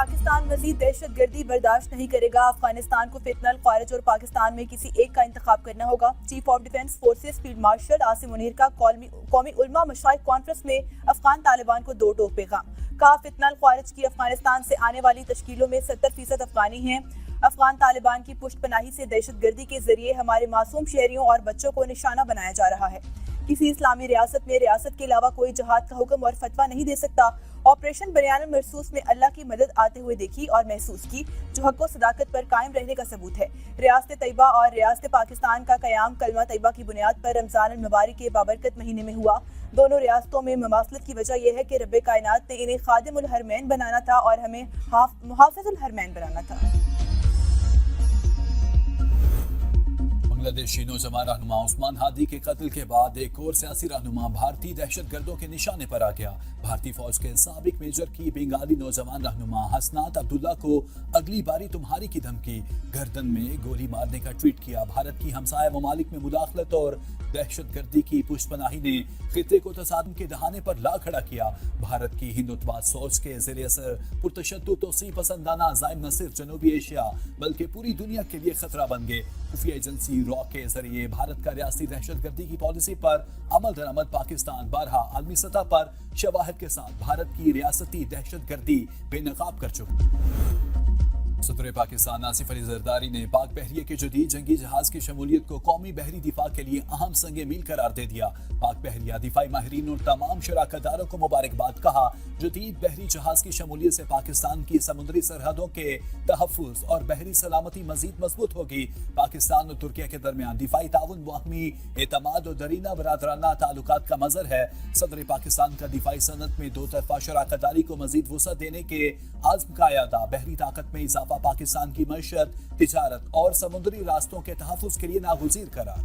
पाकिस्तान मजीद दहशत गर्दी बर्दाश्त नहीं करेगा। अफगानिस्तान को फितनल खारिज और पाकिस्तान में किसी एक का इंतखाब करना होगा। Chief of defence forces field marshal Asim Munir का कौमी उलमा मशाइख कॉन्फ्रेंस में अफगान तालिबान को दो टोक पैगाम। कहा, फितनल खारिज की अफगानिस्तान से आने वाली तश्कीलों में 70% अफगानी हैं। अफगान तालिबान की पुष्ट पनाही से दहशत गर्दी के जरिए हमारे मासूम शहरियों और बच्चों को निशाना बनाया जा रहा है। किसी इस्लामी रियासत में रियासत के अलावा कोई जहाद का हुक्म और फतवा नहीं दे सकता। ऑपरेशन बनियानुल मरसूस में अल्लाह की मदद आते हुए देखी और महसूस की, जो हक व सदाकत पर कायम रहने का सबूत है। रियासत तैयबा और रियासत पाकिस्तान का क़याम कलमा तैयबा की बुनियाद पर रमज़ान अल-मुबारक के बाबरकत महीने में हुआ। दोनों रियासतों में ममासलत की वजह यह है कि रब्बे कायनात ने इन्हें खादिमुल हरमैन बनाना था और हमें मुहाफ़िजुल हरमैन बनाना था। बांग्लादेशी नौजवान रहनुमा उस्मान हादी के कत्ल के बाद एक और सियासी रहनुमा भारतीय दहशतगर्दों के निशाने पर आ गया। भारतीय फौज के साबिक मेजर की बंगाली नौजवान रहनुमा हसनात अब्दुल्ला को अगली बारी तुम्हारी की धमकी, गर्दन में गोली मारने का ट्वीट किया। भारत की हमसाया ममालिक में मुदाखलत और दहशतगर्दी की पुष्पनाही ने खिते को तसादुम के दहाने पर ला खड़ा किया। भारत की हिंदुत्ववाद सोच के ज़रिए असर पुरतशद्दुद तोसी पसंदाना ज़ाइम न सिर्फ जनूबी एशिया बल्कि पूरी दुनिया के लिए खतरा बन गए। खुफिया एजेंसी रॉ के जरिए भारत का रियासती दहशतगर्दी की पॉलिसी पर अमल दरामद पाकिस्तान बारहा आलमी सतह पर शवाहिद के साथ भारत की रियासती दहशतगर्दी बेनकाब कर चुका। सदर पाकिस्तान आसिफ अली जरदारी ने पाक बहरिए के जदीद जंगी जहाज की शमूलियत को कौमी बहरी दिफा के लिए अहम संग मील करार दे दिया। पाक बहरिया दिफाई माहिरीन और तमाम शराकतदारों को मुबारकबाद कहा। जदीद बहरी जहाज की शमूलियत से पाकिस्तान की समुद्री सरहदों के तहफ़्फ़ुज़ और बहरी सलामती मजीद मजबूत होगी। पाकिस्तान और तुर्किया के दरमियान दिफाई ताउन बाहमी एतमाद और दरीना बरादराना ताल्लुकात का मज़र है। सदर पाकिस्तान का दिफाई सनत में दो तरफा शराकतदारी को मजीद वुसअत देने के आज़्म का यादा, बहरी ताकत में इजाफा पाकिस्तान की मईशत, तिजारत और समुद्री रास्तों के तहफ़्फ़ुज़ के लिए नागुज़ीर करार।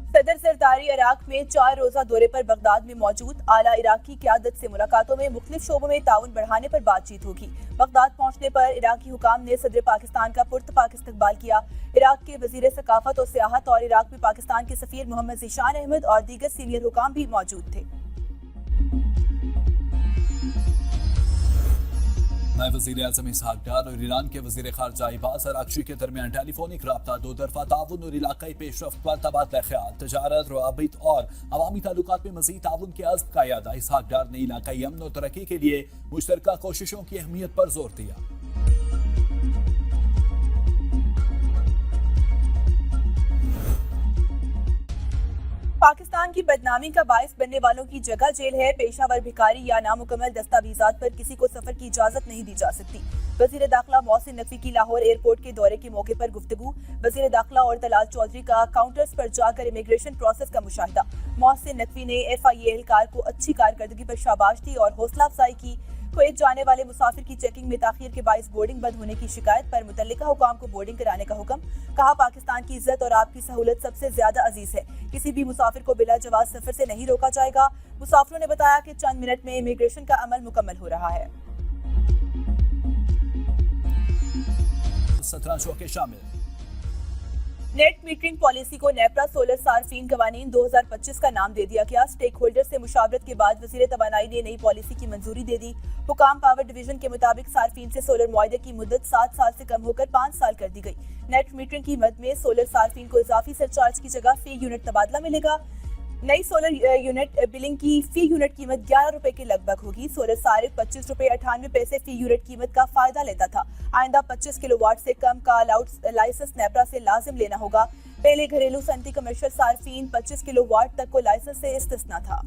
सदर जरदारी इराक में 4 रोज़ा दौरे पर बगदाद में मौजूद। आला इराकी क़यादत से मुलाकातों में मुख्तलिफ शोबों में ताउन बढ़ाने पर बातचीत होगी। बगदाद पहुंचने पर इराकी हुकाम ने सदर पाकिस्तान का पुरतपाक इस्तकबाल किया। इराक के वज़ीर सकाफत और सियाहत और इराक में पाकिस्तान के सफ़ीर मोहम्मद ज़ीशान अहमद और दीगर सीनियर हुकाम भी मौजूद थे। नए वज़ीर आज़म इसहाक डार और ईरान के वज़ीर ख़ारजा अब्बास अराग़ची के दरमियान टेलीफोनिक राब्ता, दो तरफ़ा ताउन और इलाक़ाई पेशरफ़्त पर तबादला ख़याल, तजारत, रवाबित और अवामी ताल्लुकात में मज़ीद ताउन के अज़्म का यादा। इसहाक डार ने इलाक़ाई अमन और तरक्की के लिए मुश्तरका कोशिशों की अहमियत पर जोर दिया। पाकिस्तान की बदनामी का बायस बनने वालों की जगह जेल है। पेशावर भिखारी या नामुकम्मल दस्तावेजात पर किसी को सफर की इजाजत नहीं दी जा सकती। वज़ीर दाखिला मोहसिन नकवी की लाहौर एयरपोर्ट के दौरे के मौके पर गुफ्तगू। वज़ीर दाखिला और तलाल चौधरी का काउंटर्स पर जाकर इमिग्रेशन प्रोसेस का मुशाहिदा। मोहसिन नकवी ने FIA एहलकार को अच्छी कारकर्दगी पर शाबाश दी और हौसला अफजाई की। कुवैत जाने वाले मुसाफिर की चेकिंग में ताखीर के बायस बोर्डिंग बंद होने की शिकायत पर मुतल्लिका हुकाम को बोर्डिंग कराने का हुक्म। कहा, पाकिस्तान की इज्जत और आपकी सहूलत सबसे ज्यादा अजीज है। किसी भी मुसाफिर को बिला जवाब सफर से नहीं रोका जाएगा। मुसाफिरों ने बताया कि चंद मिनट में इमिग्रेशन का अमल मुकम्मल हो रहा है। 17 शौक़े शामिल। नेट मीटरिंग पॉलिसी को नेपरा सोलर सार्फिन कवानीन 2025 का नाम दे दिया गया। स्टेक होल्डर से मुशावरत के बाद वज़ीर तवानाई ने नई पॉलिसी की मंजूरी दे दी। हुकाम पावर डिवीजन के मुताबिक सार्फिन से सोलर मुआहदे की मुद्दत 7 साल से कम होकर 5 साल कर दी गई। नेट मीटरिंग की मद में सोलर सार्फिन को इजाफी सरचार्ज की जगह फी यूनिट तबादला मिलेगा। नई सोलर यूनिट बिलिंग की फी यूनिट कीमत 11 रुपए के लगभग होगी। सोलर सारिफ 25 रुपए 98 पैसे फी यूनिट कीमत का फायदा लेता था। आइंदा 25 किलोवाट से कम का लाइसेंस नेपरा से लाजिम लेना होगा। पहले घरेलू सनती कमर्शियल सार्फिन 25 किलोवाट तक को लाइसेंस से इस्तिस्ना था।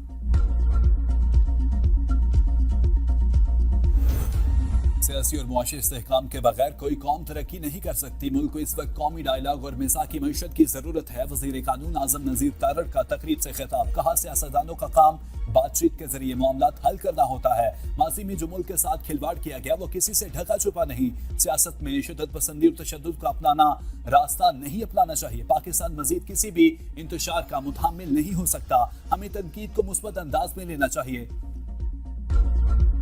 सियासी और मुआशी इस्तेहकाम के बगैर कोई कौम तरक्की नहीं कर सकती। मुल्क को इस वक्त कौमी डायलॉग और मिसाकी मईशत की जरूरत है। वज़ीर कानून आज़म नज़ीर तारड़ का तकरीब से खिताब। कहा, सियासतदानों का काम बातचीत के जरिए मामलात हल करना होता है। माजी में जो मुल्क के साथ खिलवाड़ किया गया वो किसी से ढका छुपा नहीं। सियासत में शिद्दत पसंदी और तशद्दुद को अपनाना रास्ता नहीं अपनाना चाहिए। पाकिस्तान मजीद किसी भी इंतशार का मुतहम्मिल नहीं हो सकता। हमें तनकीद को मुस्बत अंदाज में लेना चाहिए।